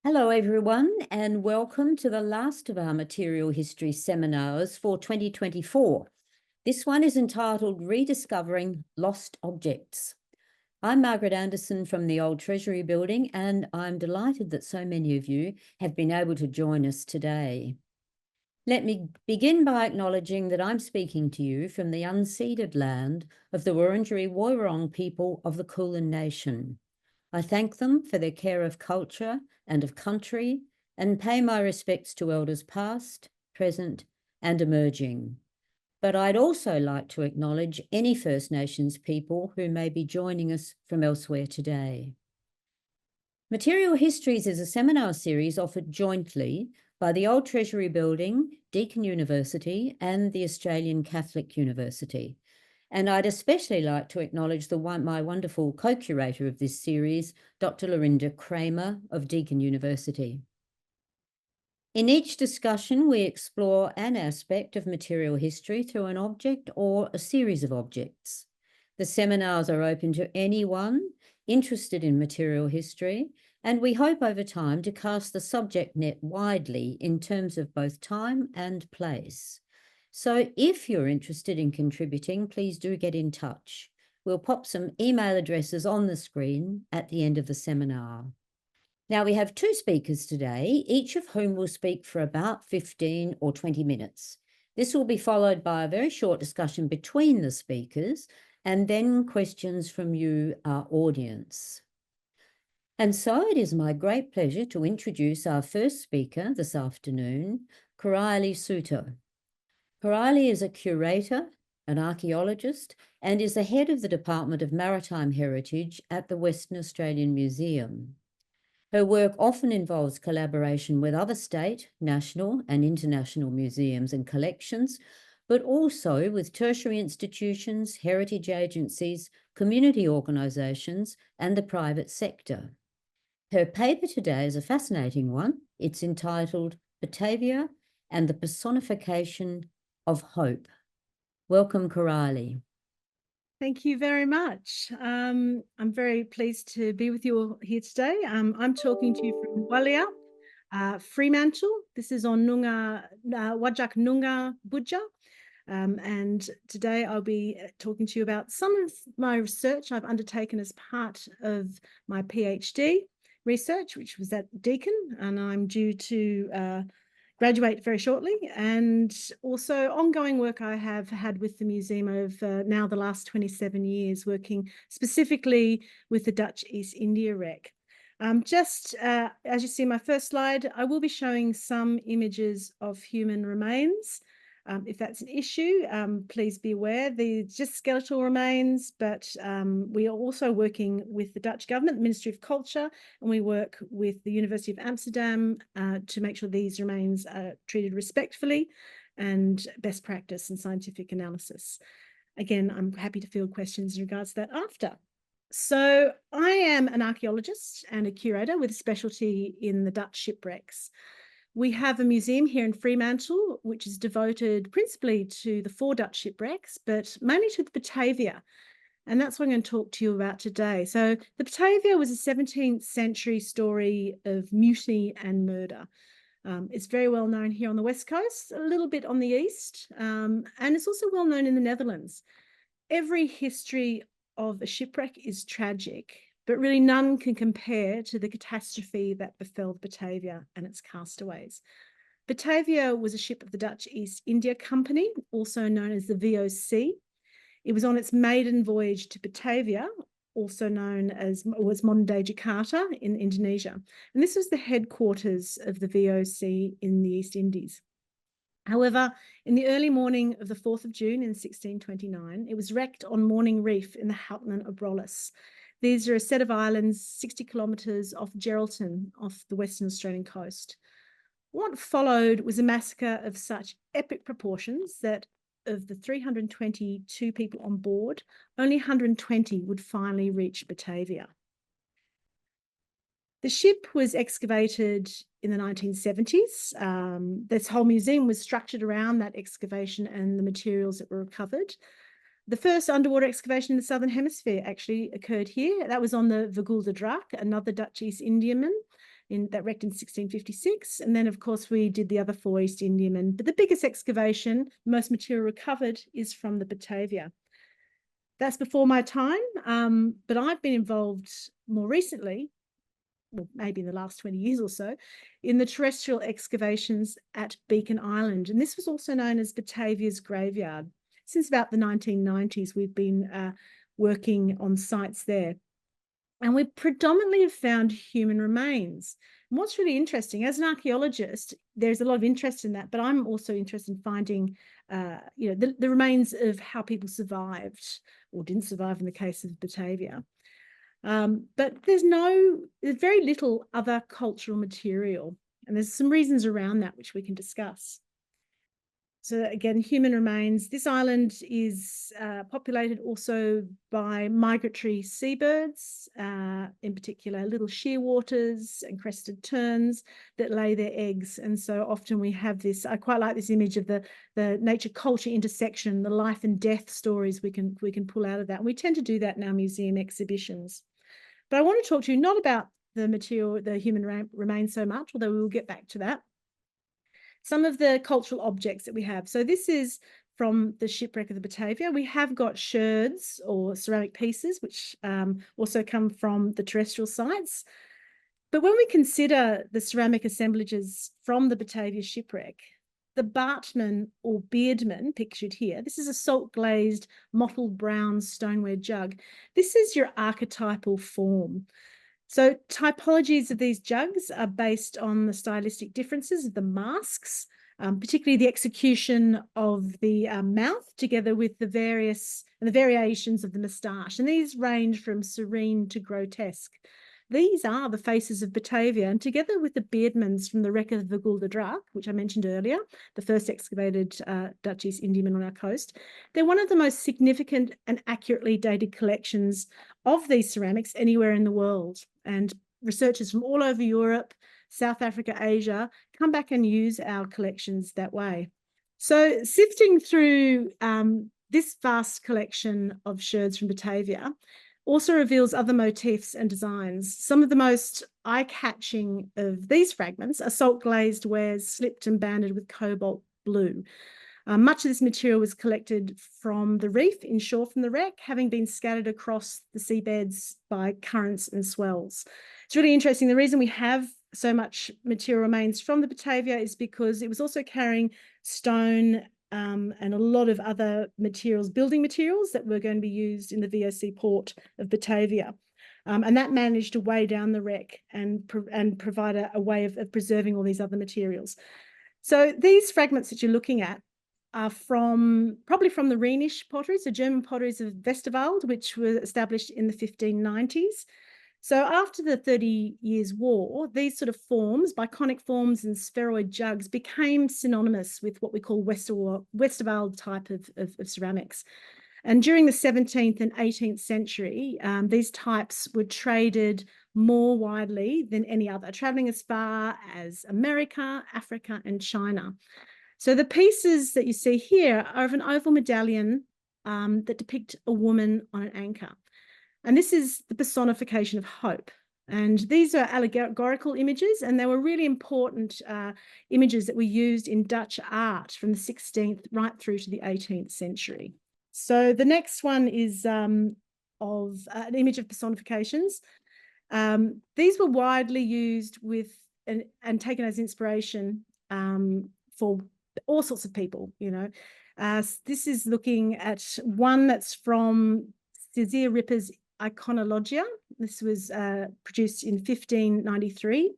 Hello everyone, and welcome to the last of our material history seminars for 2024. This one is entitled Rediscovering Lost Objects. I'm Margaret Anderson from the Old Treasury Building, and I'm delighted that so many of you have been able to join us today. Let me begin by acknowledging that I'm speaking to you from the unceded land of the Wurundjeri Woiwurrung people of the Kulin Nation. I thank them for their care of culture and of country, and pay my respects to elders past, present, and emerging. But I'd also like to acknowledge any First Nations people who may be joining us from elsewhere today. Material Histories is a seminar series offered jointly by the Old Treasury Building, Deakin University, and the Australian Catholic University. And I'd especially like to acknowledge my wonderful co-curator of this series, Dr. Lorinda Kramer of Deakin University. In each discussion, we explore an aspect of material history through an object or a series of objects. The seminars are open to anyone interested in material history, and we hope over time to cast the subject net widely in terms of both time and place. So if you're interested in contributing, please do get in touch. We'll pop some email addresses on the screen at the end of the seminar. Now we have two speakers today, each of whom will speak for about 15 or 20 minutes. This will be followed by a very short discussion between the speakers and then questions from you, our audience. And so it is my great pleasure to introduce our first speaker this afternoon, Corioli Souter. Corioli is a curator, an archaeologist, and is the head of the Department of Maritime Heritage at the Western Australian Museum. Her work often involves collaboration with other state, national, and international museums and collections, but also with tertiary institutions, heritage agencies, community organisations, and the private sector. Her paper today is a fascinating one. It's entitled Batavia and the Personification of Hope. Welcome, Corioli. Thank you very much. I'm very pleased to be with you all here today. I'm talking to you from Walia, Fremantle. This is on Wajak Noongar Budja. And today I'll be talking to you about some of my research I've undertaken as part of my PhD research, which was at Deakin, and I'm due to graduate very shortly, and also ongoing work I have had with the museum over now the last 27 years, working specifically with the Dutch East India wreck. Just as you see my first slide, I will be showing some images of human remains. If that's an issue, please be aware. They're just skeletal remains, but we are also working with the Dutch government, the Ministry of Culture, and we work with the University of Amsterdam to make sure these remains are treated respectfully and best practice and scientific analysis. Again, I'm happy to field questions in regards to that after. So I am an archaeologist and a curator with a specialty in the Dutch shipwrecks. We have a museum here in Fremantle, which is devoted principally to the 4 Dutch shipwrecks, but mainly to the Batavia. And that's what I'm going to talk to you about today. So the Batavia was a 17th century story of mutiny and murder. It's very well known here on the West Coast, a little bit on the East, and it's also well known in the Netherlands. Every history of a shipwreck is tragic, but really none can compare to the catastrophe that befell Batavia and its castaways. Batavia was a ship of the Dutch East India Company, also known as the VOC. It was on its maiden voyage to Batavia, also known as modern-day Jakarta in Indonesia. And this was the headquarters of the VOC in the East Indies. However, in the early morning of the 4th of June in 1629, it was wrecked on Morning Reef in the Houtman of Brollis. These are a set of islands 60 kilometres off Geraldton, off the Western Australian coast. What followed was a massacre of such epic proportions that of the 322 people on board, only 120 would finally reach Batavia. The ship was excavated in the 1970s. This whole museum was structured around that excavation and the materials that were recovered. The first underwater excavation in the Southern Hemisphere actually occurred here. That was on the Vergulde Draak, another Dutch East Indiaman. that wrecked in 1656. And then, of course, we did the other 4 East Indiamen. But the biggest excavation, most material recovered, is from the Batavia. That's before my time, but I've been involved more recently, well, maybe in the last 20 years or so, in the terrestrial excavations at Beacon Island. And this was also known as Batavia's graveyard. Since about the 1990s, we've been working on sites there. And we predominantly have found human remains. And what's really interesting, as an archaeologist, there's a lot of interest in that, but I'm also interested in finding, the remains of how people survived or didn't survive in the case of Batavia. But there's very little other cultural material, and there's some reasons around that which we can discuss. So again, human remains. This island is populated also by migratory seabirds, in particular little shearwaters and crested terns that lay their eggs. And so often we have this, I quite like this image of the nature culture intersection, the life and death stories we can pull out of that. And we tend to do that in our museum exhibitions. But I want to talk to you not about the material, the human remains so much, although we will get back to that. Some of the cultural objects that we have. So this is from the shipwreck of the Batavia. We have got sherds or ceramic pieces, which also come from the terrestrial sites. But when we consider the ceramic assemblages from the Batavia shipwreck, the Bartman or Beardman pictured here, this is a salt-glazed mottled brown stoneware jug. This is your archetypal form. So typologies of these jugs are based on the stylistic differences of the masks, particularly the execution of the mouth together with the variations of the moustache. And these range from serene to grotesque. These are the faces of Batavia, and together with the Beardmans from the wreck of the Gulda Drak, which I mentioned earlier, the first excavated Dutch East Indiaman on our coast, they're one of the most significant and accurately dated collections of these ceramics anywhere in the world. And researchers from all over Europe, South Africa, Asia, come back and use our collections that way. So sifting through this vast collection of sherds from Batavia also reveals other motifs and designs. Some of the most eye-catching of these fragments are salt-glazed wares slipped and banded with cobalt blue. Much of this material was collected from the reef inshore from the wreck, having been scattered across the seabeds by currents and swells. It's really interesting. The reason we have so much material remains from the Batavia is because it was also carrying stone and a lot of other materials, building materials that were going to be used in the VOC port of Batavia. And that managed to weigh down the wreck and provide a way of preserving all these other materials. So these fragments that you're looking at are probably from the Rhenish potteries, the German potteries of Westerwald, which were established in the 1590s. So after the 30 Years' War, these sort of forms, biconic forms and spheroid jugs, became synonymous with what we call Westerwald type of ceramics. And during the 17th and 18th century, these types were traded more widely than any other, traveling as far as America, Africa, and China. So the pieces that you see here are of an oval medallion that depict a woman on an anchor. And this is the personification of hope. And these are allegorical images, and they were really important images that were used in Dutch art from the 16th right through to the 18th century. So the next one is of an image of personifications. These were widely used with and taken as inspiration for all sorts of people, you know. This is looking at one that's from Césaire Ripper's Iconologia. This was produced in 1593.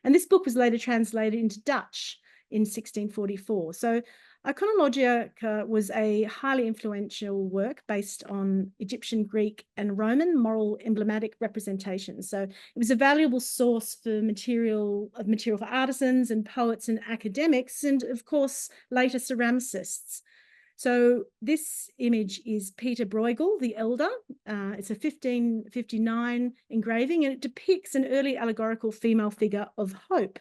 And this book was later translated into Dutch in 1644. So Iconologia was a highly influential work based on Egyptian, Greek, and Roman moral emblematic representations. So it was a valuable source for material for artisans and poets and academics, and of course, later ceramicists. So this image is Peter Bruegel, the Elder. It's a 1559 engraving, and it depicts an early allegorical female figure of hope.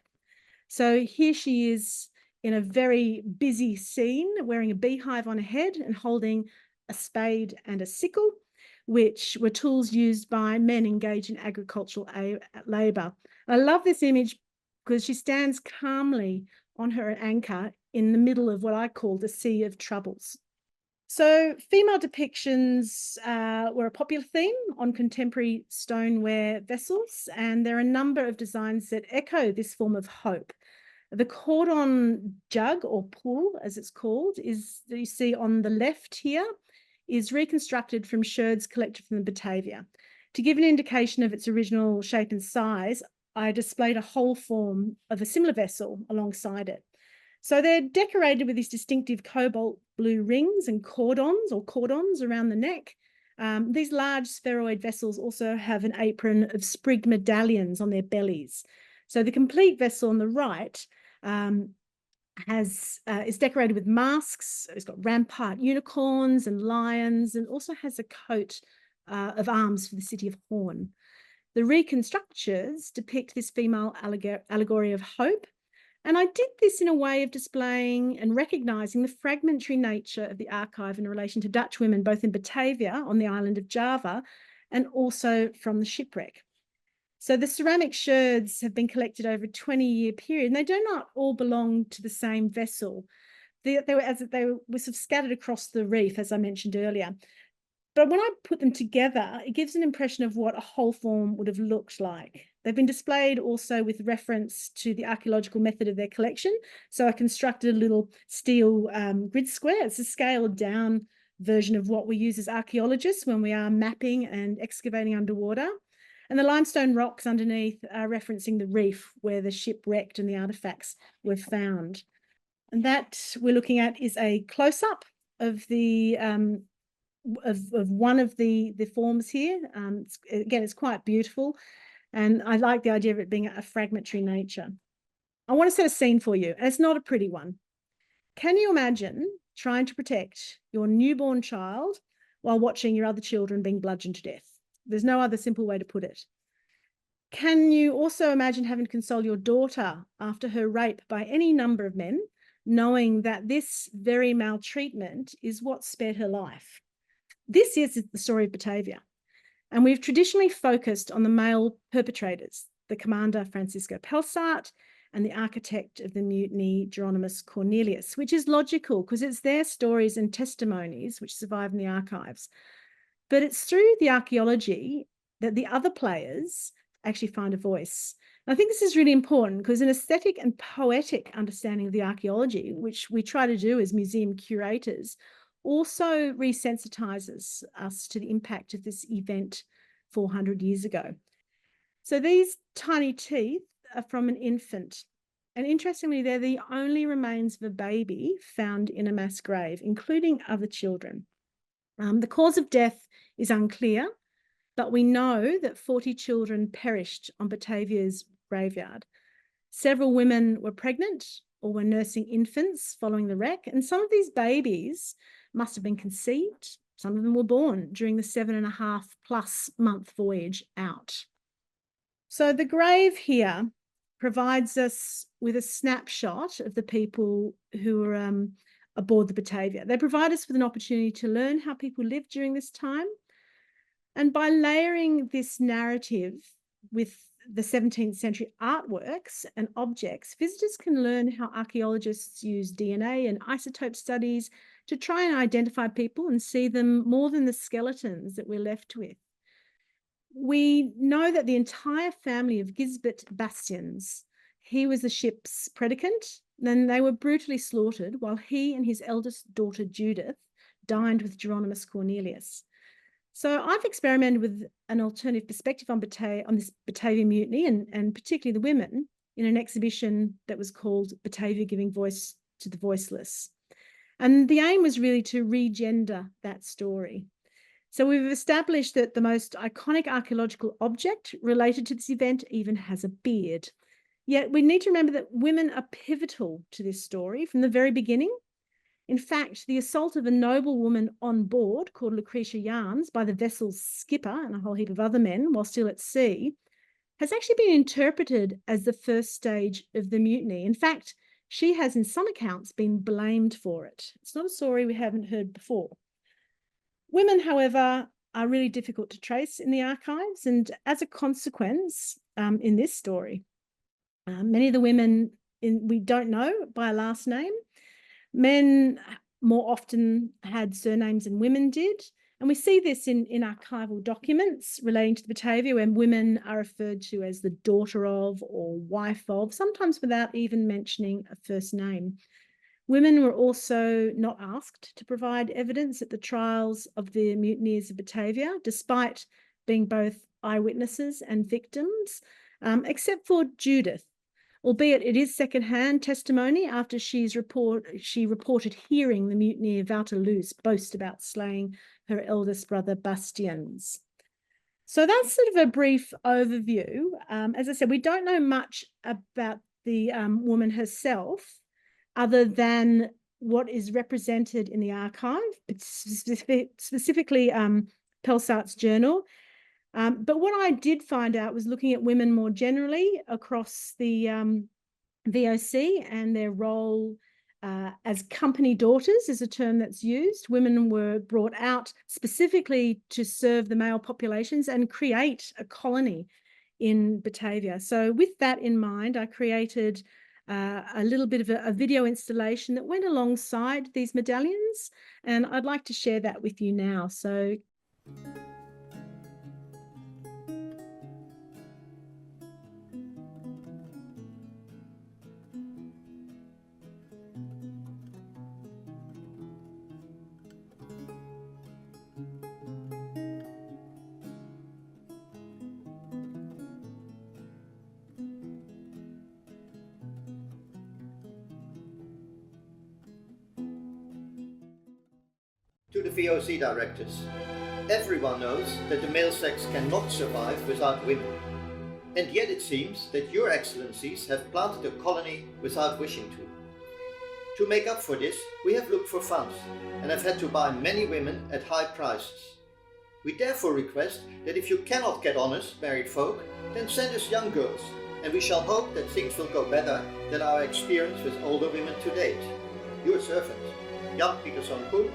So here she is in a very busy scene, wearing a beehive on her head and holding a spade and a sickle, which were tools used by men engaged in agricultural labour. I love this image because she stands calmly on her anchor in the middle of what I call the sea of troubles. So female depictions were a popular theme on contemporary stoneware vessels, and there are a number of designs that echo this form of hope. The cordon jug, or pool as it's called, is that you see on the left here, is reconstructed from sherds collected from the Batavia. To give an indication of its original shape and size, I displayed a whole form of a similar vessel alongside it. So they're decorated with these distinctive cobalt blue rings and cordons around the neck. These large spheroid vessels also have an apron of sprigged medallions on their bellies. So the complete vessel on the right is decorated with masks. It's got rampart unicorns and lions, and also has a coat of arms for the city of Horn. The reconstructures depict this female allegory of hope. And I did this in a way of displaying and recognising the fragmentary nature of the archive in relation to Dutch women, both in Batavia on the island of Java and also from the shipwreck. So the ceramic sherds have been collected over a 20-year period, and they do not all belong to the same vessel. They were sort of scattered across the reef, as I mentioned earlier. But when I put them together, it gives an impression of what a whole form would have looked like. They've been displayed also with reference to the archaeological method of their collection. So I constructed a little steel grid square. It's a scaled down version of what we use as archaeologists when we are mapping and excavating underwater. And the limestone rocks underneath are referencing the reef where the ship wrecked and the artifacts were found. And that we're looking at is a close-up of the of one of the forms here. Again, it's quite beautiful, and I like the idea of it being a fragmentary nature. I want to set a scene for you, and it's not a pretty one. Can you imagine trying to protect your newborn child while watching your other children being bludgeoned to death? There's no other simple way to put it. Can you also imagine having to console your daughter after her rape by any number of men, knowing that this very maltreatment is what spared her life? This is the story of Batavia, and we've traditionally focused on the male perpetrators, the commander Francisco Pelsart and the architect of the mutiny, Geronimus Cornelius, which is logical because it's their stories and testimonies which survive in the archives. But it's through the archaeology that the other players actually find a voice. And I think this is really important because an aesthetic and poetic understanding of the archaeology, which we try to do as museum curators, also resensitizes us to the impact of this event 400 years ago. So these tiny teeth are from an infant. And interestingly, they're the only remains of a baby found in a mass grave, including other children. The cause of death is unclear, but we know that 40 children perished on Batavia's graveyard. Several women were pregnant or were nursing infants following the wreck, and some of these babies must have been conceived. Some of them were born during the 7.5+ month voyage out. So the grave here provides us with a snapshot of the people who were aboard the Batavia. They provide us with an opportunity to learn how people lived during this time. And by layering this narrative with the 17th century artworks and objects, visitors can learn how archaeologists use DNA and isotope studies to try and identify people and see them more than the skeletons that we're left with. We know that the entire family of Gisbert Bastians, he was the ship's predicant, and they were brutally slaughtered while he and his eldest daughter Judith dined with Geronimus Cornelius. So I've experimented with an alternative perspective on this Batavia mutiny and particularly the women in an exhibition that was called Batavia Giving Voice to the Voiceless. And the aim was really to regender that story. So we've established that the most iconic archaeological object related to this event even has a beard. Yet we need to remember that women are pivotal to this story from the very beginning. In fact, the assault of a noble woman on board called Lucretia Yarns by the vessel's skipper and a whole heap of other men while still at sea has actually been interpreted as the first stage of the mutiny. In fact, she has in some accounts been blamed for it. It's not a story we haven't heard before. Women, however, are really difficult to trace in the archives. And as a consequence, in this story, many of the women we don't know by last name. Men more often had surnames than women did. And we see this in archival documents relating to the Batavia, when women are referred to as the daughter of or wife of, sometimes without even mentioning a first name. Women were also not asked to provide evidence at the trials of the mutineers of Batavia, despite being both eyewitnesses and victims, except for Judith, albeit it is secondhand testimony after she reported hearing the mutineer Valterlus boast about slaying her eldest brother Bastians. So that's sort of a brief overview. As I said, we don't know much about the woman herself, other than what is represented in the archive, specifically Pelsart's journal. But what I did find out was looking at women more generally across the VOC and their role as company daughters is a term that's used. Women were brought out specifically to serve the male populations and create a colony in Batavia. So with that in mind, I created a little bit of a video installation that went alongside these medallions, and I'd like to share that with you now. So To the VOC directors, everyone knows that the male sex cannot survive without women. And yet it seems that your excellencies have planted a colony without wishing to. To make up for this, we have looked for funds and have had to buy many women at high prices. We therefore request that if you cannot get honest married folk, then send us young girls, and we shall hope that things will go better than our experience with older women to date. Your servant, Jan Pieterszoon Koen,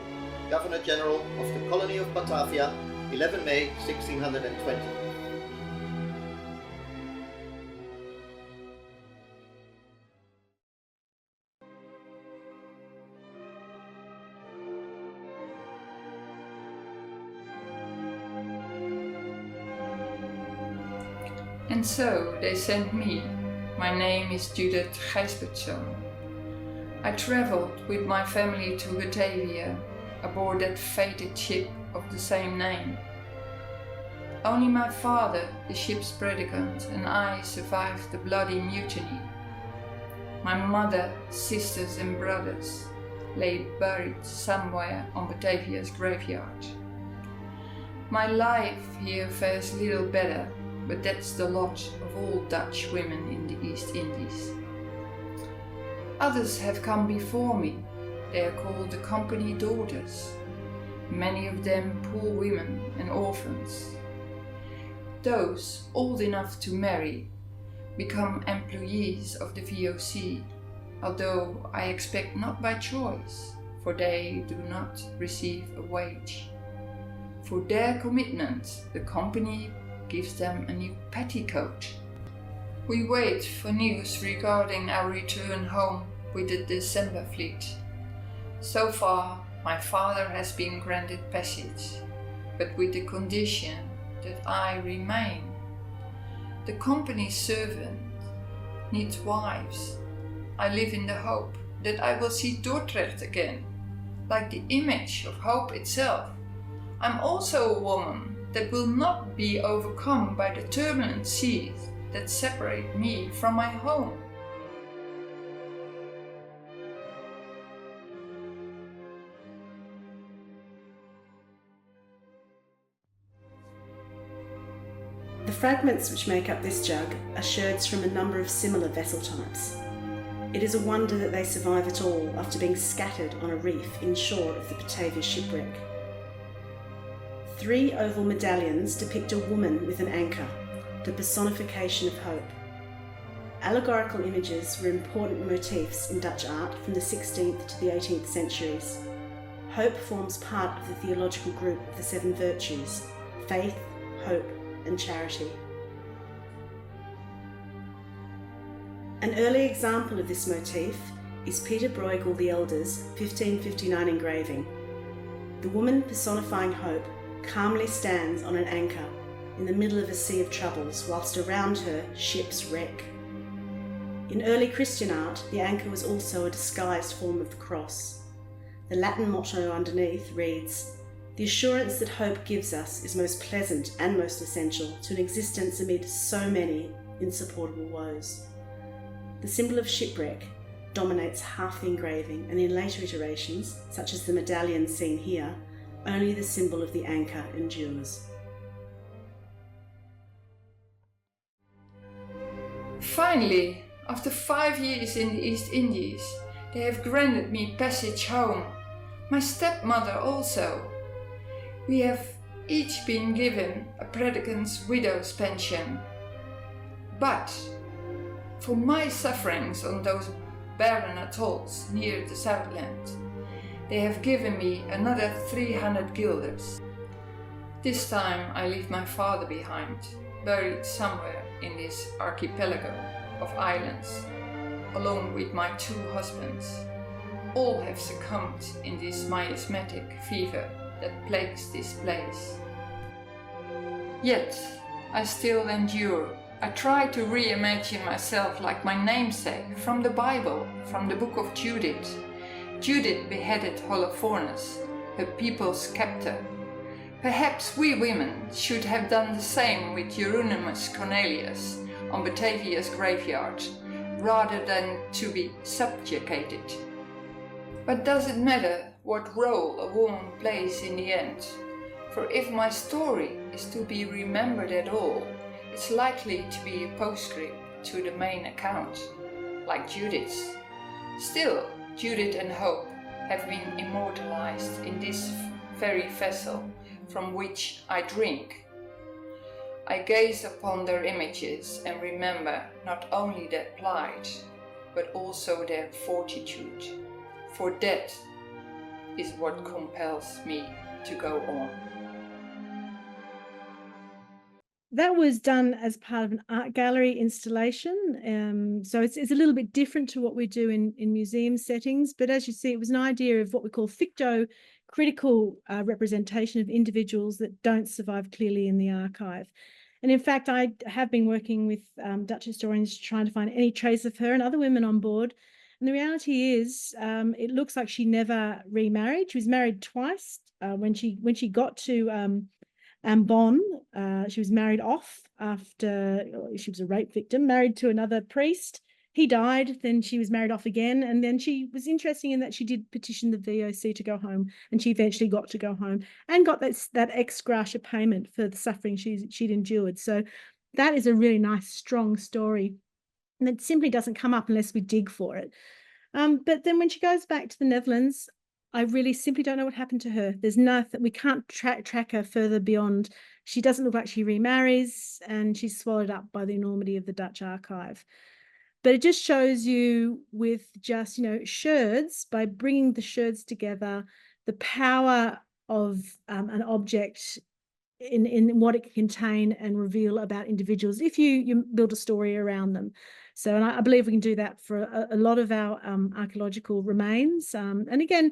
Governor General of the Colony of Batavia, 11 May 1620. And so they sent me. My name is Judith Gijsbertszoon. I travelled with my family to Batavia aboard that fated ship of the same name. Only my father, the ship's predicant, and I survived the bloody mutiny. My mother, sisters and brothers lay buried somewhere on Batavia's graveyard. My life here fares little better, but that's the lot of all Dutch women in the East Indies. Others have come before me. They are called the company daughters, many of them poor women and orphans. Those old enough to marry become employees of the VOC, although I expect not by choice, for they do not receive a wage. For their commitment, the company gives them a new petticoat. We wait for news regarding our return home with the December fleet. So far, my father has been granted passage, but with the condition that I remain. The company's servant needs wives. I live in the hope that I will see Dordrecht again, like the image of hope itself. I'm also a woman that will not be overcome by the turbulent seas that separate me from my home. The fragments which make up this jug are sherds from a number of similar vessel types. It is a wonder that they survive at all after being scattered on a reef inshore of the Batavia shipwreck. 3 oval medallions depict a woman with an anchor, the personification of hope. Allegorical images were important motifs in Dutch art from the 16th to the 18th centuries. hope forms part of the theological group of the 7 virtues: faith, hope, and charity. An early example of this motif is Peter Bruegel the Elder's 1559 engraving. The woman personifying hope calmly stands on an anchor in the middle of a sea of troubles, whilst around her ships wreck. In early Christian art, the anchor was also a disguised form of the cross. The Latin motto underneath reads, "The assurance that hope gives us is most pleasant and most essential to an existence amid so many insupportable woes." The symbol of shipwreck dominates half the engraving, and in later iterations, such as the medallion seen here, only the symbol of the anchor endures. Finally, after 5 years in the East Indies, they have granted me passage home. My stepmother also. We have each been given a predicant's widow's pension. But for my sufferings on those barren atolls near the Southland, they have given me another 300 guilders. This time I leave my father behind, buried somewhere in this archipelago of islands, along with my 2 husbands. All have succumbed in this miasmatic fever that plagues this place. Yet I still endure. I try to reimagine myself like my namesake from the Bible, from the book of Judith. Judith beheaded Holofernes, her people's captor. Perhaps we women should have done the same with Euronymous Cornelius on Batavia's graveyard, rather than to be subjugated. But does it matter what role a woman plays in the end? For if my story is to be remembered at all, it's likely to be a postscript to the main account, like Judith's. Still, Judith and Hope have been immortalized in this very vessel from which I drink. I gaze upon their images and remember not only their plight, but also their fortitude, for that is what compels me to go on. That was done as part of an art gallery installation. So it's a little bit different to what we do in museum settings. But as you see, it was an idea of what we call ficto-critical representation of individuals that don't survive clearly in the archive. And in fact, I have been working with Dutch historians trying to find any trace of her and other women on board. And the reality is, it looks like she never remarried. She was married twice. When she got to Ambon, she was married off after she was a rape victim, married to another priest. He died, then she was married off again, and then she was interesting in that she did petition the VOC to go home, and she eventually got to go home and got that ex gratia payment for the suffering she'd endured. So that is a really nice, strong story, and it simply doesn't come up unless we dig for it. But then when she goes back to the Netherlands, I really simply don't know what happened to her. There's nothing, we can't track her further beyond. She doesn't look like she remarries, and she's swallowed up by the enormity of the Dutch archive. But it just shows you with just, sherds, by bringing the sherds together, the power of an object in what it can contain and reveal about individuals if you build a story around them. So, and I believe we can do that for a lot of our archaeological remains. And again,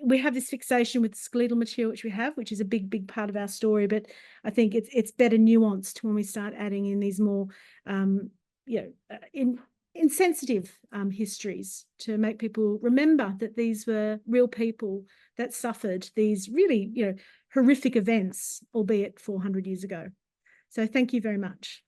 we have this fixation with the skeletal material, which is a big part of our story. But I think it's better nuanced when we start adding in these more, insensitive histories to make people remember that these were real people that suffered these really, horrific events, albeit 400 years ago. So thank you very much.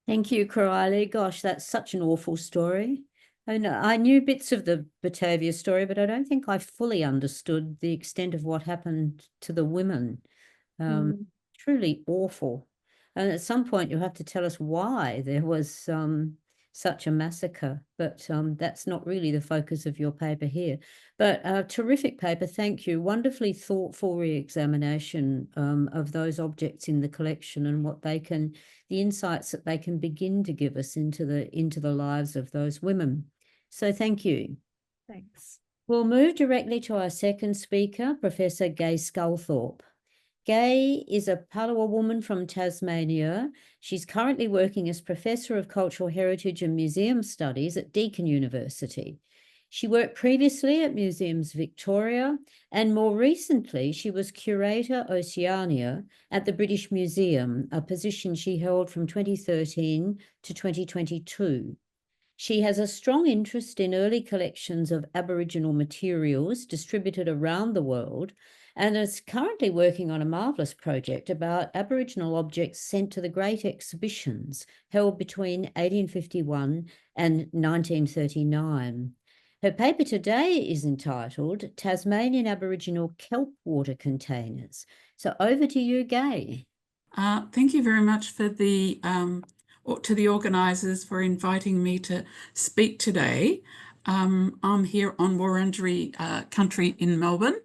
Thank you, Corioli. Gosh, that's such an awful story. I knew bits of the Batavia story, but I don't think I fully understood the extent of what happened to the women. Truly awful. And at some point you'll have to tell us why there was such a massacre, but that's not really the focus of your paper here. But a terrific paper, thank you. Wonderfully thoughtful re-examination of those objects in the collection and what they can, the insights that they can begin to give us into the lives of those women. So thank you. Thanks. We'll move directly to our second speaker, Professor Gay Sculthorpe. Gay is a Palawa woman from Tasmania. She's currently working as Professor of Cultural Heritage and Museum Studies at Deakin University. She worked previously at Museums Victoria, and more recently, she was Curator Oceania at the British Museum, a position she held from 2013 to 2022. She has a strong interest in early collections of Aboriginal materials distributed around the world, and is currently working on a marvellous project about Aboriginal objects sent to the Great Exhibitions held between 1851 and 1939. Her paper today is entitled Tasmanian Aboriginal Kelp Water Containers. So over to you, Gay. Thank you very much for to the organisers for inviting me to speak today. I'm here on Wurundjeri country in Melbourne,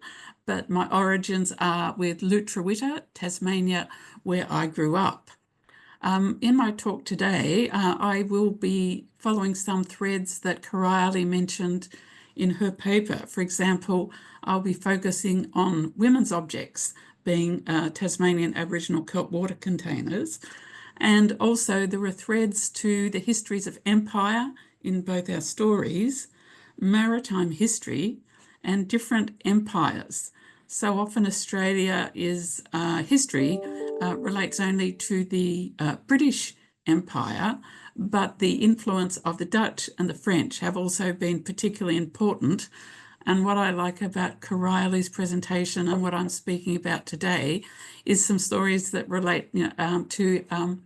but my origins are with Lutruwita, Tasmania, where I grew up. In my talk today, I will be following some threads that Corioli mentioned in her paper. For example, I'll be focusing on women's objects, being Tasmanian Aboriginal kelp water containers. And also there are threads to the histories of empire in both our stories, maritime history, and different empires. So often Australia is history relates only to the British Empire, but the influence of the Dutch and the French have also been particularly important. And what I like about Corioli's presentation and what I'm speaking about today is some stories that relate to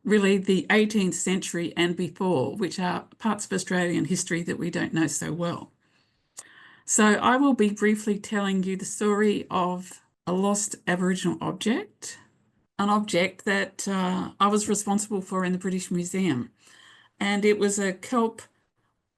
really the 18th century and before, which are parts of Australian history that we don't know so well. So I will be briefly telling you the story of a lost Aboriginal object, an object that I was responsible for in the British Museum. And it was a kelp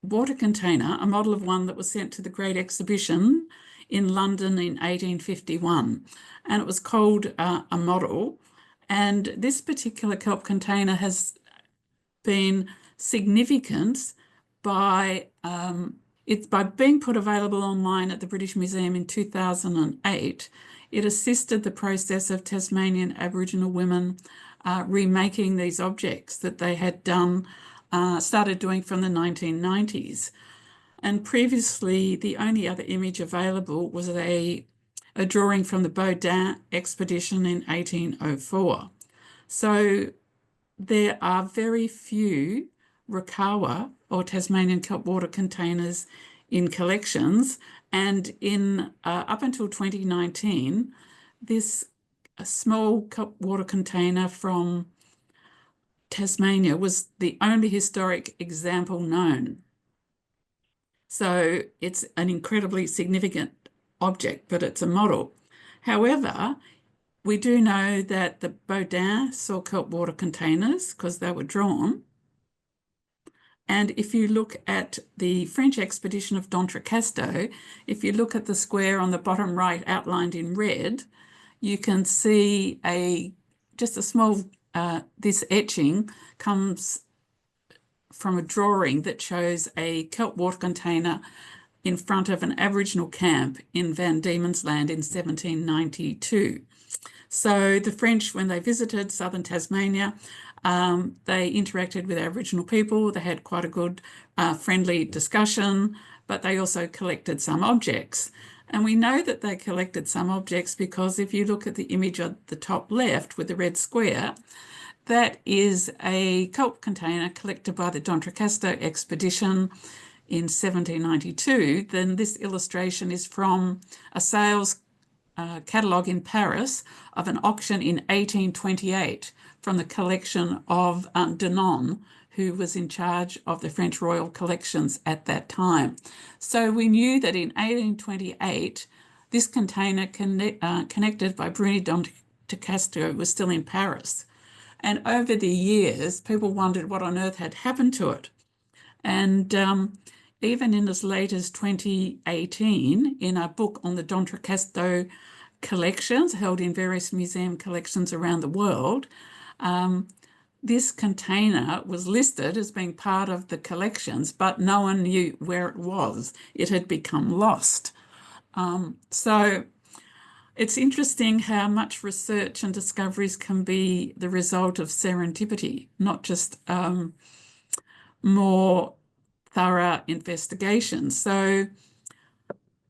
water container, a model of one that was sent to the Great Exhibition in London in 1851. And it was called a model. And this particular kelp container has been significant by being put available online at the British Museum in 2008. It assisted the process of Tasmanian Aboriginal women remaking these objects that they had started doing from the 1990s. And previously, the only other image available was a drawing from the Baudin expedition in 1804. So there are very few Rakawa or Tasmanian kelp water containers in collections, and in up until 2019, this small kelp water container from Tasmania was the only historic example known. So it's an incredibly significant object, but it's a model. However, we do know that the Baudin saw kelp water containers because they were drawn. And if you look at the French expedition of D'Entrecasteaux, if you look at the square on the bottom right outlined in red, you can see just a small, this etching comes from a drawing that shows a kelp water container in front of an Aboriginal camp in Van Diemen's Land in 1792. So the French, when they visited southern Tasmania, they interacted with Aboriginal people. They had quite a good friendly discussion, but they also collected some objects. And we know that they collected some objects because if you look at the image at the top left with the red square, that is a kelp container collected by the D'Entrecasteaux expedition in 1792. Then this illustration is from a sales catalogue in Paris of an auction in 1828 from the collection of Denon, who was in charge of the French royal collections at that time. So we knew that in 1828, this container connected by Bruni D'Entrecasteaux was still in Paris. And over the years, people wondered what on earth had happened to it. And even in as late as 2018, in a book on the D'Entrecasteaux collections held in various museum collections around the world, this container was listed as being part of the collections, but no one knew where it was. It had become lost. So it's interesting how much research and discoveries can be the result of serendipity, not just more thorough investigation. So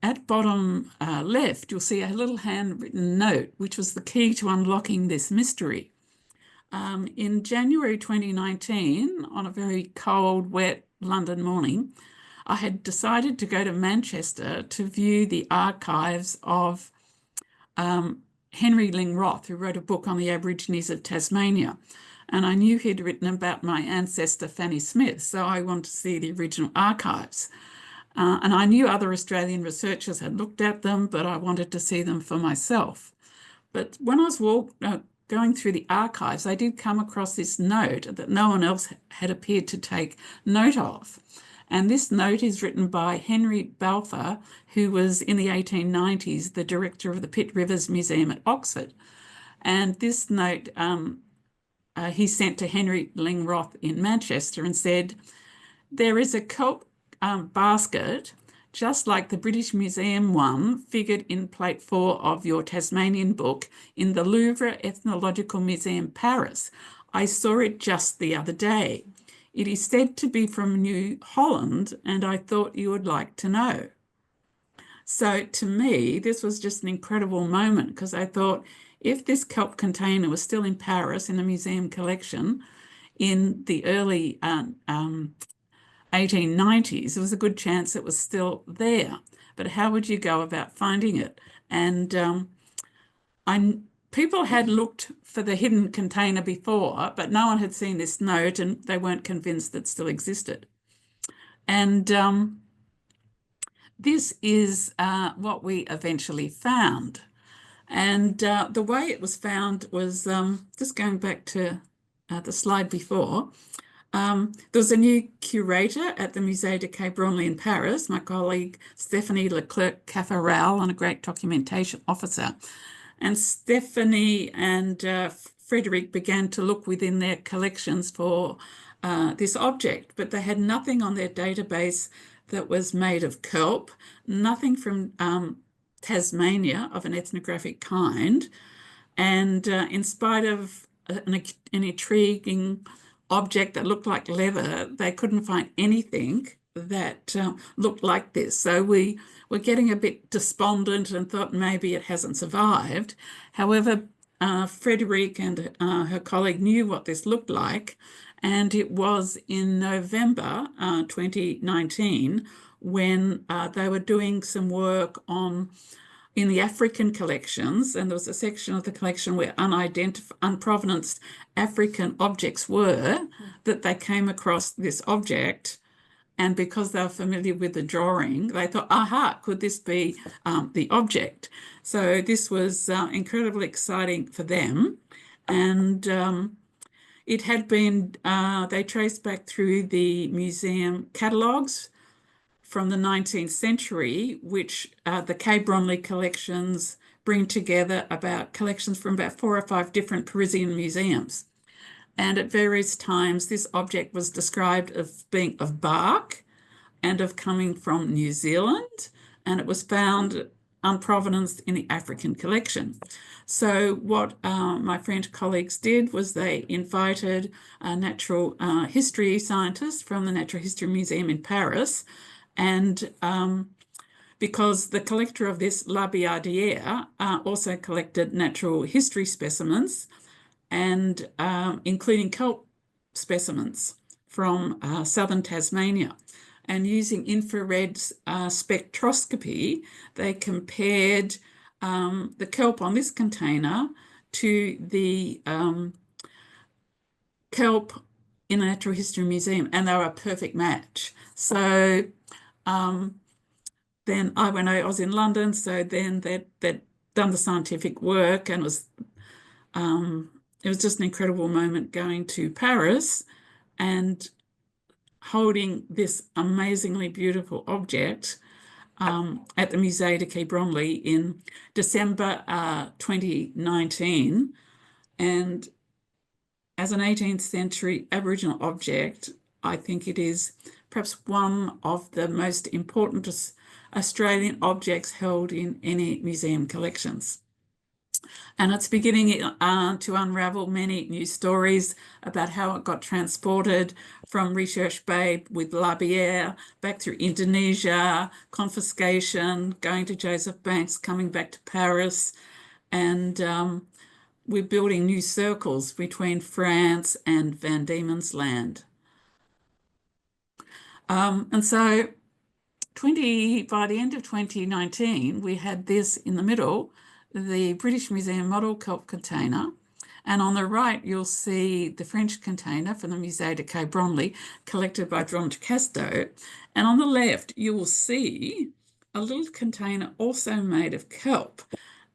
at bottom left, you'll see a little handwritten note, which was the key to unlocking this mystery. In January 2019, on a very cold, wet London morning, I had decided to go to Manchester to view the archives of Henry Ling Roth, who wrote a book on the Aborigines of Tasmania. And I knew he'd written about my ancestor, Fanny Smith, so I wanted to see the original archives. And I knew other Australian researchers had looked at them, but I wanted to see them for myself. But when I was going through the archives, I did come across this note that no one else had appeared to take note of. And this note is written by Henry Balfour, who was in the 1890s the director of the Pitt Rivers Museum at Oxford. And this note he sent to Henry Ling Roth in Manchester and said, "There is a kelp basket, just like the British Museum one figured in plate 4 of your Tasmanian book in the Louvre Ethnological Museum, Paris. I saw it just the other day. It is said to be from New Holland, and I thought you would like to know." So to me, this was just an incredible moment, because I thought, if this kelp container was still in Paris in a museum collection in the early 1890s, there was a good chance it was still there. But how would you go about finding it? And people had looked for the hidden container before, but no one had seen this note, and they weren't convinced that it still existed. And this is what we eventually found. And the way it was found was, just going back to the slide before, there was a new curator at the Musée de Quai Branly in Paris, my colleague Stephanie Leclerc-Caffarel, and a great documentation officer. And Stephanie and Frederick began to look within their collections for this object, but they had nothing on their database that was made of kelp, nothing from Tasmania of an ethnographic kind. And in spite of an intriguing object that looked like leather, they couldn't find anything that looked like this. So we were getting a bit despondent and thought maybe it hasn't survived. However, Frederick and her colleague knew what this looked like, and it was in November 2019 when they were doing some work in the African collections, and there was a section of the collection where unprovenanced African objects were, that they came across this object. And because they were familiar with the drawing, they thought, aha, could this be the object? So this was incredibly exciting for them. And it had been, they traced back through the museum catalogues from the 19th century, which the Quai Branly collections bring together collections from about 4 or 5 different Parisian museums. And at various times, this object was described as being of bark and of coming from New Zealand, and it was found unprovenanced in the African collection. So what my French colleagues did was they invited a natural history scientist from the Natural History Museum in Paris, and because the collector of this, La Billardière, also collected natural history specimens, and including kelp specimens from southern Tasmania. And using infrared spectroscopy, they compared the kelp on this container to the kelp in the Natural History Museum, and they were a perfect match. So then I was in London, so then they'd done the scientific work, and it was just an incredible moment going to Paris and holding this amazingly beautiful object at the Musée de Quai Branly in December 2019. And as an 18th century Aboriginal object, I think it is perhaps one of the most important Australian objects held in any museum collections. And it's beginning to unravel many new stories about how it got transported from Research Bay with Labière back through Indonesia, confiscation, going to Joseph Banks, coming back to Paris, and we're building new circles between France and Van Diemen's Land. And so by the end of 2019, we had this in the middle, the British Museum model kelp container. And on the right, you'll see the French container from the Musée de Quai Branly, collected by D'Entrecasteaux. And on the left, you will see a little container also made of kelp.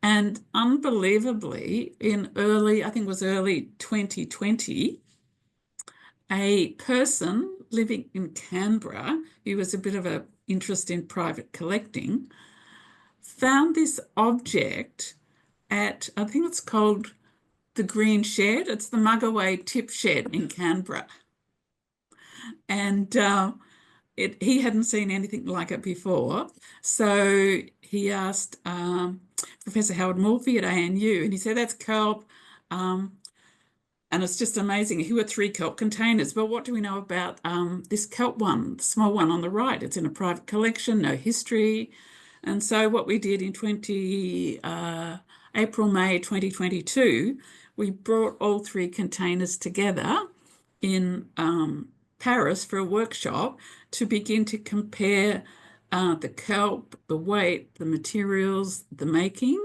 And unbelievably, in I think it was early 2020, a person living in Canberra, who was a bit of an interest in private collecting, found this object at, I think it's called the Green Shed. It's the Mugaway Tip Shed in Canberra. And he hadn't seen anything like it before. So he asked Professor Howard Morphy at ANU, and he said, that's kelp. And it's just amazing. Here were 3 kelp containers. But what do we know about this kelp one, the small one on the right? It's in a private collection, no history. And so what we did in April, May 2022, we brought all 3 containers together in Paris for a workshop to begin to compare the kelp, the weight, the materials, the making.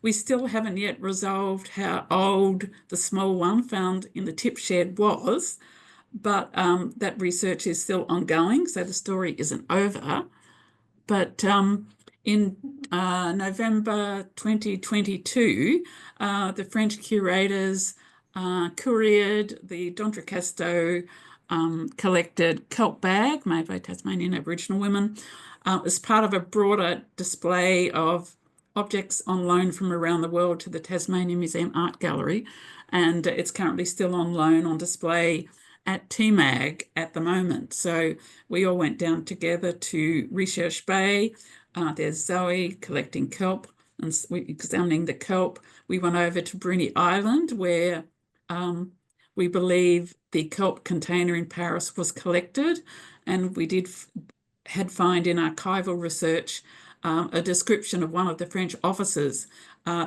We still haven't yet resolved how old the small one found in the tip shed was, but that research is still ongoing, so the story isn't over. But in November 2022, the French curators couriered the D'Entrecasteaux collected kelp bag made by Tasmanian Aboriginal women as part of a broader display of objects on loan from around the world to the Tasmanian Museum Art Gallery. And it's currently still on loan on display at TMAG at the moment. So we all went down together to Research Bay. There's Zoe collecting kelp and examining the kelp. We went over to Bruny Island, where we believe the kelp container in Paris was collected. And we had find in archival research a description of one of the French officers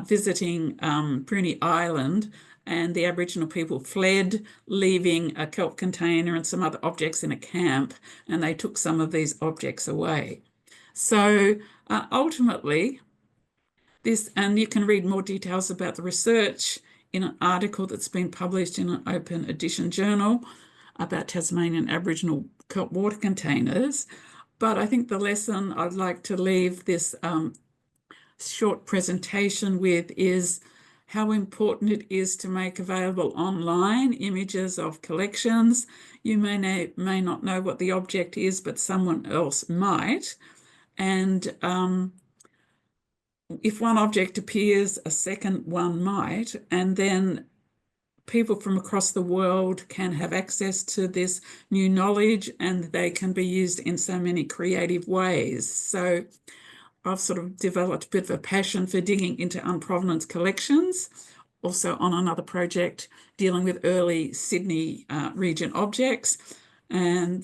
visiting Bruny Island, and the Aboriginal people fled, leaving a kelp container and some other objects in a camp, and they took some of these objects away. So ultimately, and you can read more details about the research in an article that's been published in an open edition journal about Tasmanian Aboriginal kelp water containers. But I think the lesson I'd like to leave this short presentation with is how important it is to make available online images of collections. You may not know what the object is, but someone else might. And if one object appears, a second one might, and then people from across the world can have access to this new knowledge, and they can be used in so many creative ways. So I've sort of developed a bit of a passion for digging into unprovenance collections, also on another project dealing with early Sydney region objects. And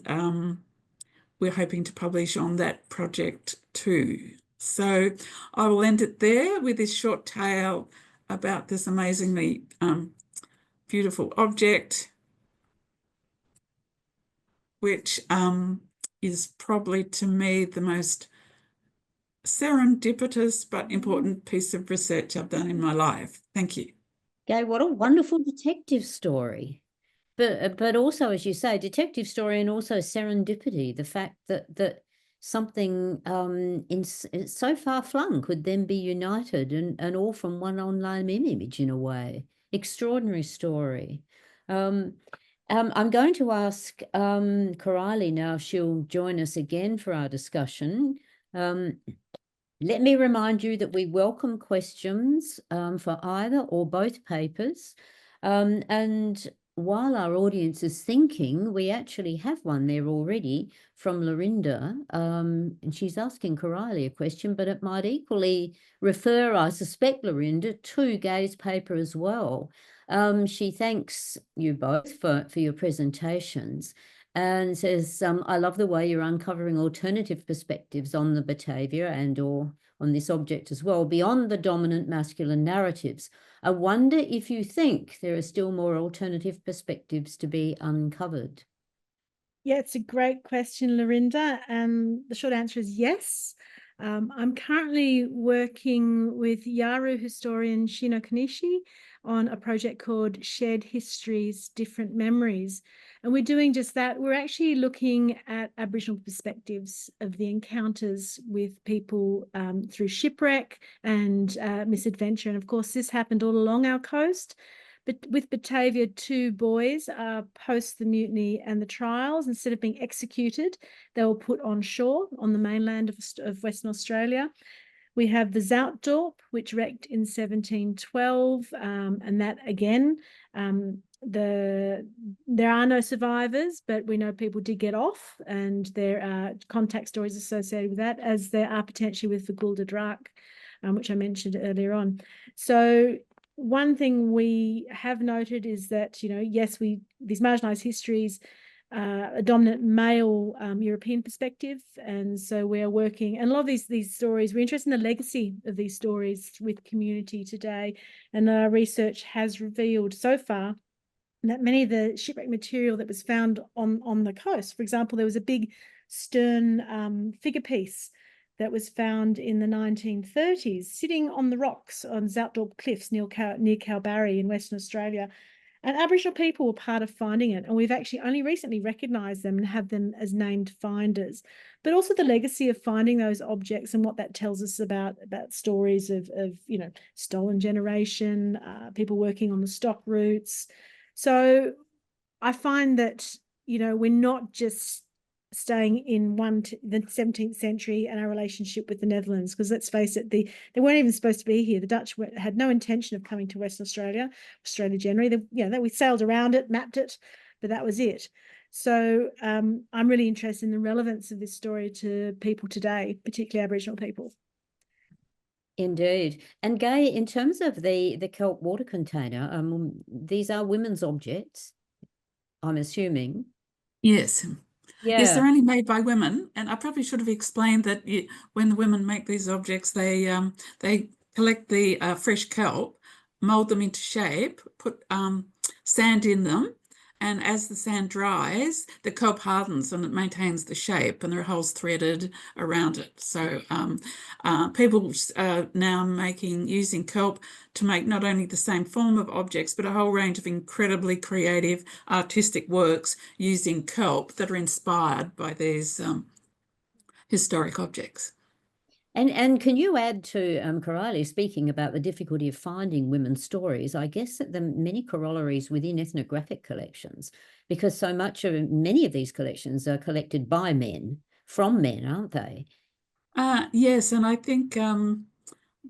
we're hoping to publish on that project too. So I will end it there with this short tale about this amazingly beautiful object, which is probably to me the most serendipitous but important piece of research I've done in my life. Thank you. Gay, what a wonderful detective story. But also, as you say, detective story and also serendipity, the fact that something so far flung could then be united and all from one online image in a way. Extraordinary story. I'm going to ask Corioli now if she'll join us again for our discussion. Let me remind you that we welcome questions for either or both papers. And while our audience is thinking, we actually have one there already from Lorinda, and she's asking Corioli a question, but it might equally refer, I suspect, Lorinda, to Gay's paper as well. She thanks you both for your presentations and says, I love the way you're uncovering alternative perspectives on the Batavia and or on this object as well, beyond the dominant masculine narratives. I wonder if you think there are still more alternative perspectives to be uncovered. Yeah, it's a great question, Lorinda. And the short answer is yes. I'm currently working with Yaru historian Shino Kanishi on a project called Shared Histories, Different Memories. And we're doing just that. We're actually looking at Aboriginal perspectives of the encounters with people through shipwreck and misadventure. And of course, this happened all along our coast. But with Batavia, 2 boys post the mutiny and the trials, instead of being executed, they were put on shore on the mainland of Western Australia. We have the Zoutdorp, which wrecked in 1712, and that again, there are no survivors, but we know people did get off, and there are contact stories associated with that, as there are potentially with the Gulda Drak, which I mentioned earlier on. So one thing we have noted is that, yes, these marginalised histories, a dominant male European perspective, and so we are working, and a lot of these stories, we're interested in the legacy of these stories with community today, and our research has revealed so far that many of the shipwreck material that was found on the coast, for example, there was a big stern figure piece that was found in the 1930s, sitting on the rocks on Zoutdorp Cliffs near Kalbarri in Western Australia. And Aboriginal people were part of finding it, and we've actually only recently recognised them and have them as named finders. But also the legacy of finding those objects and what that tells us about stories of stolen generation, people working on the stock routes. So I find that, we're not just staying in the 17th century and our relationship with the Netherlands, because let's face it, they weren't even supposed to be here. The Dutch had no intention of coming to Western Australia generally. We sailed around it, mapped it, but that was it. So I'm really interested in the relevance of this story to people today, particularly Aboriginal people. Indeed. And Gay, in terms of the kelp water container, these are women's objects, I'm assuming. Yes. Yeah. Yes, they're only made by women, and I probably should have explained that when the women make these objects, they collect the fresh kelp, mold them into shape, put sand in them, and as the sand dries, the kelp hardens and it maintains the shape, and there are holes threaded around it. So people are now using kelp to make not only the same form of objects, but a whole range of incredibly creative artistic works using kelp that are inspired by these historic objects. And can you add to Corioli speaking about the difficulty of finding women's stories? I guess that the many corollaries within ethnographic collections, because many of these collections are collected by men, from men, aren't they? Yes, and I think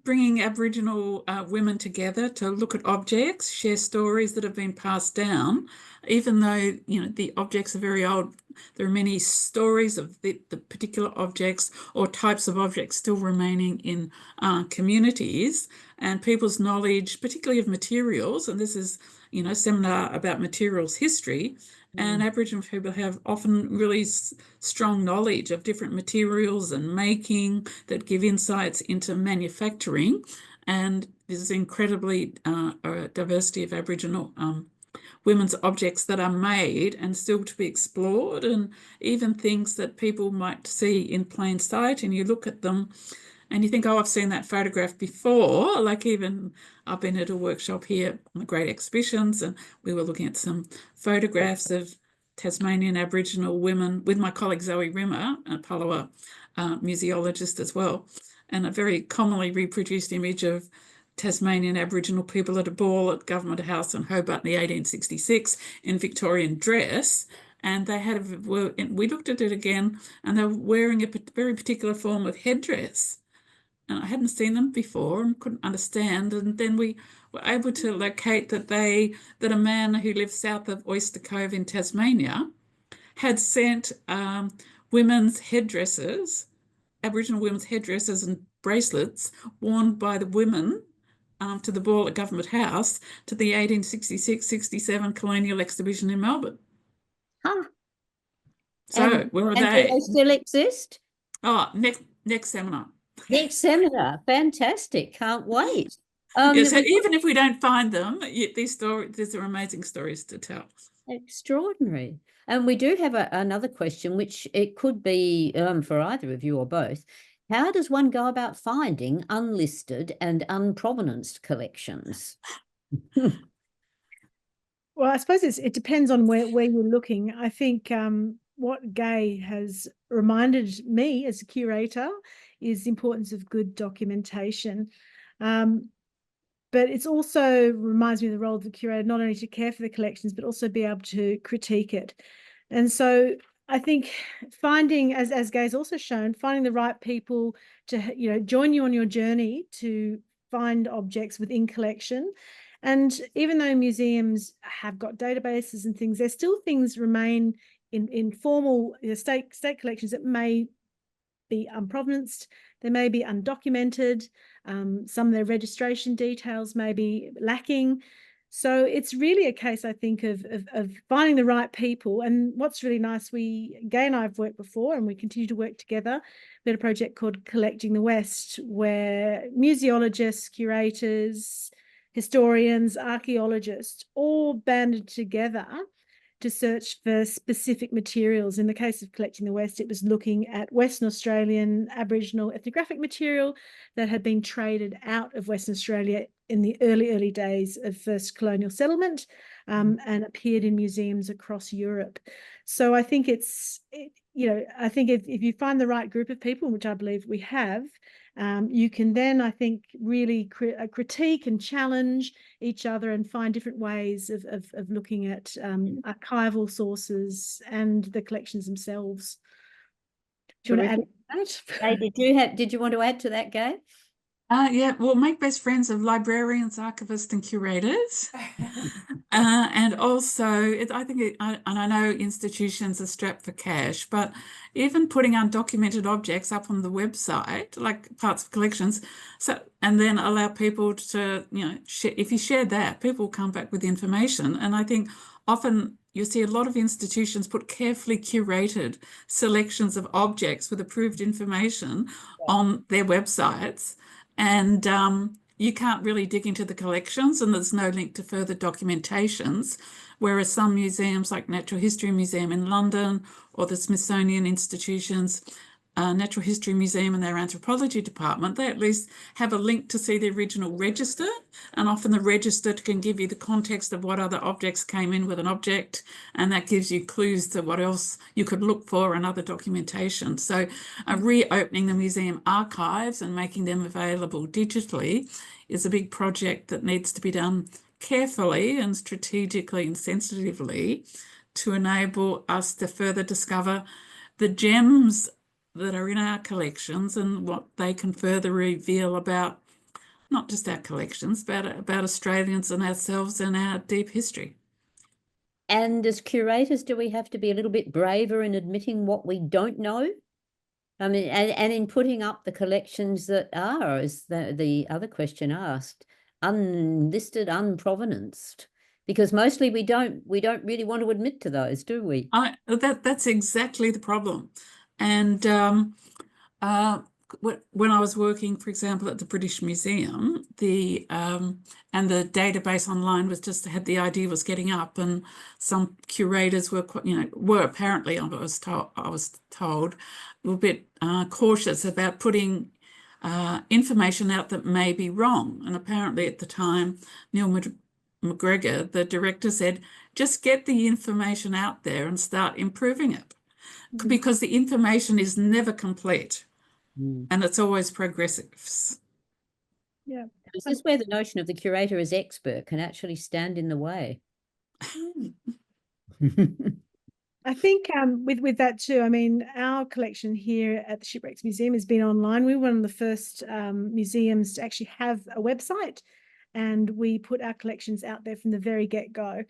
bringing Aboriginal women together to look at objects, share stories that have been passed down, even though the objects are very old. There are many stories of the particular objects or types of objects still remaining in communities, and people's knowledge, particularly of materials, and this is a seminar about materials history, and Aboriginal people have often really strong knowledge of different materials and making that give insights into manufacturing, and there's incredibly a diversity of Aboriginal women's objects that are made and still to be explored, and even things that people might see in plain sight, and you look at them and you think, oh, I've seen that photograph before. Like even I've been at a workshop here on the Great Exhibitions, and we were looking at some photographs of Tasmanian Aboriginal women with my colleague Zoe Rimmer, a Palawa museologist as well, and a very commonly reproduced image of Tasmanian Aboriginal people at a ball at Government House in Hobart in 1866 in Victorian dress. And we looked at it again, and they were wearing a very particular form of headdress. And I hadn't seen them before and couldn't understand. And then we were able to locate that a man who lived south of Oyster Cove in Tasmania had sent women's headdresses, Aboriginal women's headdresses and bracelets worn by the women to the ball at Government House to the 1866-67 colonial exhibition in Melbourne. Huh. So where are and they? do they still exist? Oh, next seminar. Next seminar. Fantastic. Can't wait. Yeah, so even if we don't find them, these are amazing stories to tell. Extraordinary. And we do have another question, which it could be for either of you or both. How does one go about finding unlisted and unprovenanced collections? Well, I suppose it depends on where you're looking. I think what Gay has reminded me as a curator is the importance of good documentation. But it's also reminds me of the role of the curator, not only to care for the collections, but also be able to critique it. And so I think finding, as Gay's also shown, finding the right people to join you on your journey to find objects within collection. And even though museums have got databases and things, there's still things remain in formal state collections that may be unprovenanced, they may be undocumented, some of their registration details may be lacking. So it's really a case, I think, of finding the right people. And what's really nice, Gay and I have worked before and we continue to work together. We had a project called Collecting the West, where museologists, curators, historians, archaeologists all banded together to search for specific materials. In the case of Collecting the West, it was looking at Western Australian Aboriginal ethnographic material that had been traded out of Western Australia in the early days of first colonial settlement and appeared in museums across Europe. So I think I think if you find the right group of people, which I believe we have, you can then, I think, really critique and challenge each other and find different ways of looking at archival sources and the collections themselves. Do you want to add to that? Hey, did you want to add to that, Gay? Yeah, well, make best friends of librarians, archivists, and curators. And also, I think, and I know institutions are strapped for cash, but even putting undocumented objects up on the website, like parts of collections, and then allow people to, share, if you share that, people will come back with information. And I think often you see a lot of institutions put carefully curated selections of objects with approved information on their websites. And you can't really dig into the collections and there's no link to further documentations, whereas some museums like Natural History Museum in London or the Smithsonian Institution's Natural History Museum and their anthropology department, they at least have a link to see the original register, and often the register can give you the context of what other objects came in with an object, and that gives you clues to what else you could look for and other documentation. So reopening the museum archives and making them available digitally is a big project that needs to be done carefully and strategically and sensitively to enable us to further discover the gems that are in our collections and what they can further reveal about not just our collections, but about Australians and ourselves and our deep history. And as curators, do we have to be a little bit braver in admitting what we don't know? I mean, and in putting up the collections that are, as the other question asked, unlisted, unprovenanced, because mostly we don't really want to admit to those, do we? That's exactly the problem. And when I was working, for example, at the British Museum, and the database online was just the idea was getting up, and some curators were apparently, I was told, were a bit cautious about putting information out that may be wrong. And apparently at the time, Neil McGregor, the director, said, just get the information out there and start improving it. Because the information is never complete and it's always progressive. Yeah. This is where the notion of the curator as expert can actually stand in the way. I think with that too, I mean, our collection here at the Shipwrecks Museum has been online. We were one of the first museums to actually have a website. and we put our collections out there from the very get-go.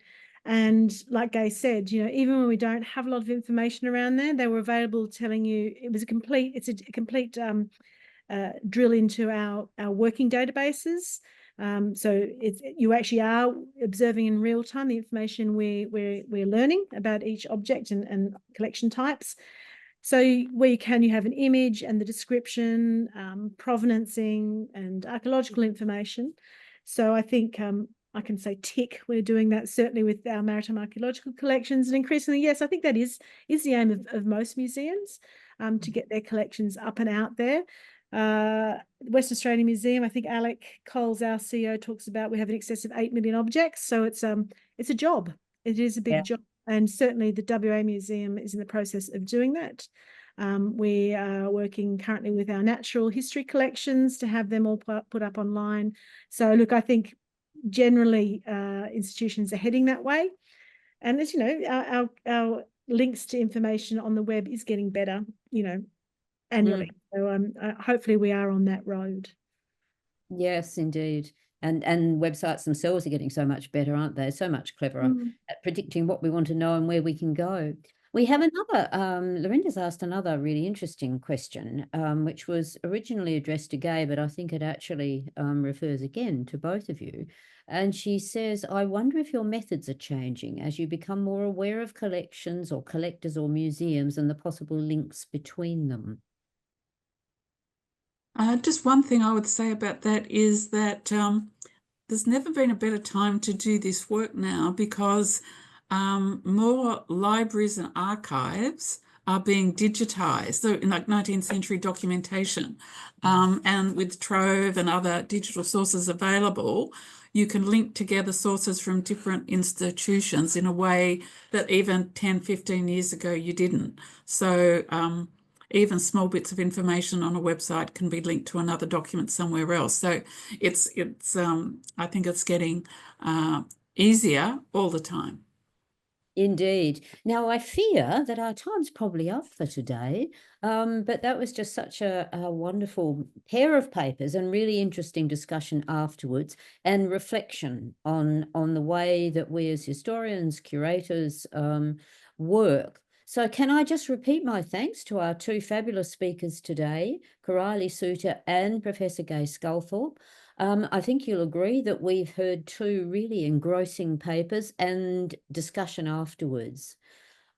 And like Gay said, you know, even when we don't have a lot of information around there, they were available telling you it's a complete drill into our working databases. So you actually are observing in real time the information we're learning about each object and collection types. So where you can, you have an image and the description, provenancing and archaeological information. So I think I can say tick, we're doing that certainly with our maritime archaeological collections, and increasingly, yes, I think that is the aim of most museums, to get their collections up and out there. West Australian Museum, I think Alec Coles, our CEO, talks about we have in excess of 8 million objects. So it's a job. It is a big job. And certainly the WA Museum is in the process of doing that. We are working currently with our natural history collections to have them all put up online. So look, I think generally institutions are heading that way. And as you know, our links to information on the web is getting better, you know, annually. So hopefully we are on that road. Yes, indeed. And websites themselves are getting so much better, aren't they? So much cleverer at predicting what we want to know and where we can go. We have another, Lorinda's asked another really interesting question, which was originally addressed to Gay, but I think it actually refers again to both of you. And she says, I wonder if your methods are changing as you become more aware of collections or collectors or museums and the possible links between them. Just one thing I would say about that is that there's never been a better time to do this work now, because more libraries and archives are being digitized. So in like 19th century documentation, and with Trove and other digital sources available, you can link together sources from different institutions in a way that even 10, 15 years ago you didn't. So even small bits of information on a website can be linked to another document somewhere else. So it's I think it's getting easier all the time. Indeed. Now, I fear that our time's probably up for today, but that was just such a wonderful pair of papers and really interesting discussion afterwards, and reflection on the way that we as historians, curators work. So can I just repeat my thanks to our two fabulous speakers today, Corioli Souter and Professor Gay Sculthorpe. I think you'll agree that we've heard two really engrossing papers and discussion afterwards.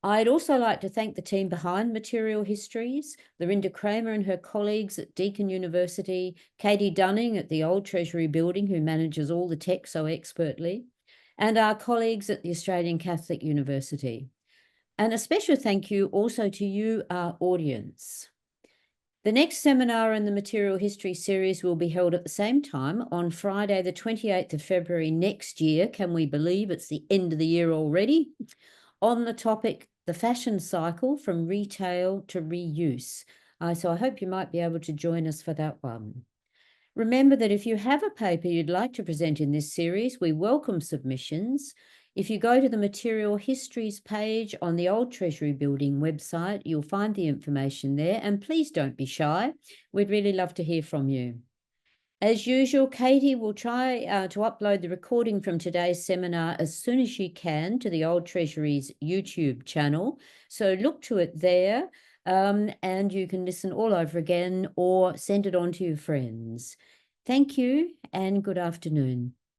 I'd also like to thank the team behind Material Histories, Lorinda Kramer and her colleagues at Deakin University, Katie Dunning at the Old Treasury Building, who manages all the tech so expertly, and our colleagues at the Australian Catholic University. And a special thank you also to you, our audience. The next seminar in the Material History series will be held at the same time on Friday, the 28th of February next year. Can we believe it's the end of the year already? On the topic, the fashion cycle from retail to reuse. So I hope you might be able to join us for that one. Remember that if you have a paper you'd like to present in this series, we welcome submissions. If you go to the Material Histories page on the Old Treasury Building website, you'll find the information there, and please don't be shy. We'd really love to hear from you. As usual, Katie will try to upload the recording from today's seminar as soon as she can to the Old Treasury's YouTube channel. So look to it there, and you can listen all over again or send it on to your friends. Thank you and good afternoon.